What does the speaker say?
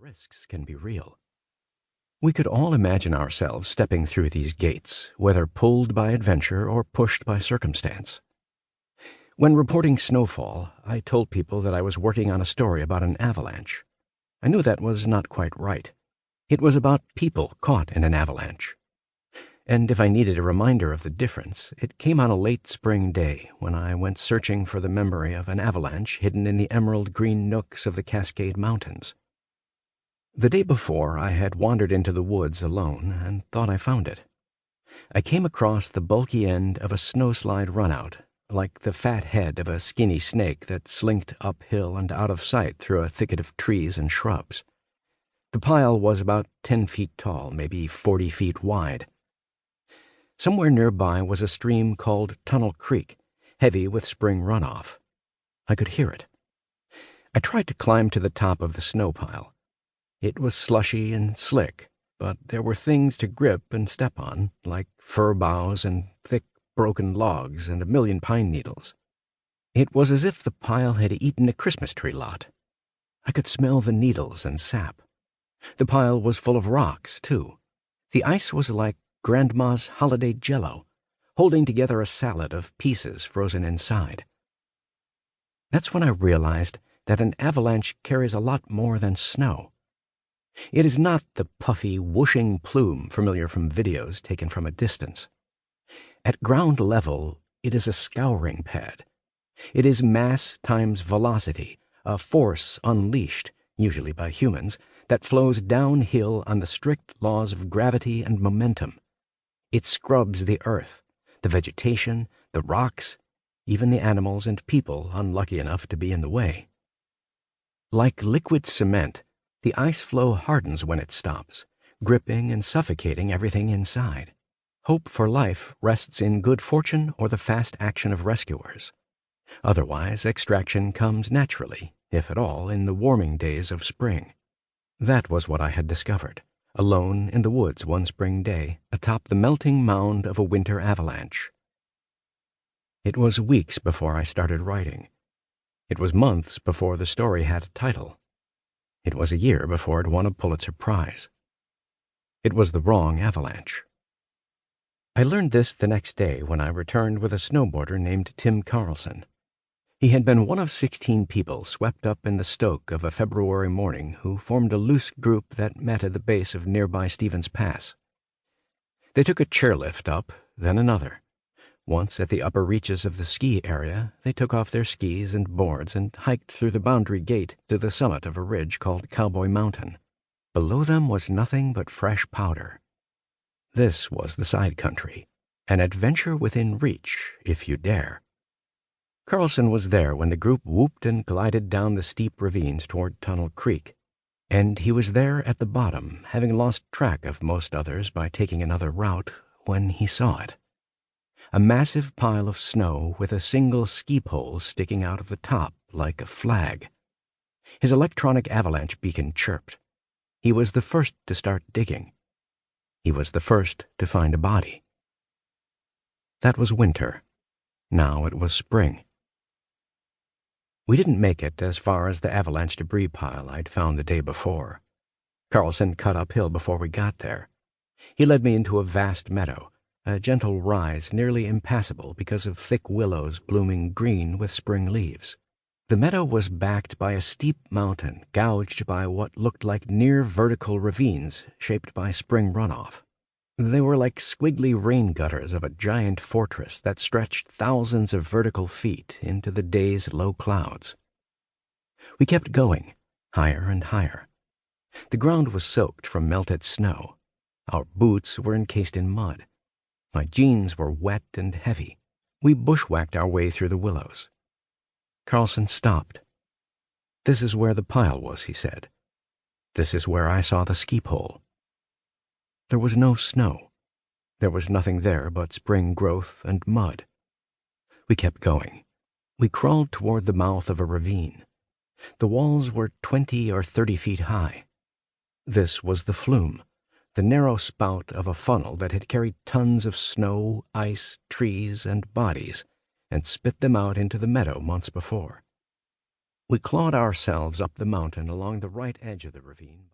risks can be real. We could all imagine ourselves stepping through these gates, whether pulled by adventure or pushed by circumstance. When reporting snowfall, I told people that I was working on a story about an avalanche. I knew that was not quite right. It was about people caught in an avalanche. And if I needed a reminder of the difference, it came on a late spring day when I went searching for the memory of an avalanche hidden in the emerald green nooks of the Cascade Mountains. The day before, I had wandered into the woods alone and thought I found it. I came across the bulky end of a snowslide runout, like the fat head of a skinny snake that slinked uphill and out of sight through a thicket of trees and shrubs. The pile was about 10 feet tall, maybe 40 feet wide. Somewhere nearby was a stream called Tunnel Creek, heavy with spring runoff. I could hear it. I tried to climb to the top of the snow pile. It was slushy and slick, but there were things to grip and step on, like fir boughs and thick, broken logs and a million pine needles. It was as if the pile had eaten a Christmas tree lot. I could smell the needles and sap. The pile was full of rocks, too. The ice was like Grandma's holiday jello, holding together a salad of pieces frozen inside. That's when I realized that an avalanche carries a lot more than snow. It is not the puffy, whooshing plume familiar from videos taken from a distance. At ground level, it is a scouring pad. It is mass times velocity, a force unleashed, usually by humans, that flows downhill on the strict laws of gravity and momentum. It scrubs the earth, the vegetation, the rocks, even the animals and people unlucky enough to be in the way. Like liquid cement, the ice flow hardens when it stops, gripping and suffocating everything inside. Hope for life rests in good fortune or the fast action of rescuers. Otherwise, extraction comes naturally, if at all, in the warming days of spring. That was what I had discovered, alone in the woods one spring day, atop the melting mound of a winter avalanche. It was weeks before I started writing. It was months before the story had a title. It was a year before it won a Pulitzer Prize. It was the wrong avalanche. I learned this the next day when I returned with a snowboarder named Tim Carlson. He had been one of 16 people swept up in the stoke of a February morning who formed a loose group that met at the base of nearby Stevens Pass. They took a chairlift up, then another. Once at the upper reaches of the ski area, they took off their skis and boards and hiked through the boundary gate to the summit of a ridge called Cowboy Mountain. Below them was nothing but fresh powder. This was the Sidecountry, an adventure within reach, if you dare. Carlson was there when the group whooped and glided down the steep ravines toward Tunnel Creek, and he was there at the bottom, having lost track of most others by taking another route, when he saw it. A massive pile of snow with a single ski pole sticking out of the top like a flag. His electronic avalanche beacon chirped. He was the first to start digging. He was the first to find a body. That was winter. Now it was spring. We didn't make it as far as the avalanche debris pile I'd found the day before. Carlson cut uphill before we got there. He led me into a vast meadow, a gentle rise nearly impassable because of thick willows blooming green with spring leaves. The meadow was backed by a steep mountain gouged by what looked like near-vertical ravines shaped by spring runoff. They were like squiggly rain gutters of a giant fortress that stretched thousands of vertical feet into the day's low clouds. We kept going, higher and higher. The ground was soaked from melted snow. Our boots were encased in mud. My jeans were wet and heavy. We bushwhacked our way through the willows. Carlson stopped. "This is where the pile was," he said. "This is where I saw the ski pole." There was no snow. There was nothing there but spring growth and mud. We kept going. We crawled toward the mouth of a ravine. The walls were 20 or 30 feet high. This was the flume, the narrow spout of a funnel that had carried tons of snow, ice, trees, and bodies, and spit them out into the meadow months before. We clawed ourselves up the mountain along the right edge of the ravine.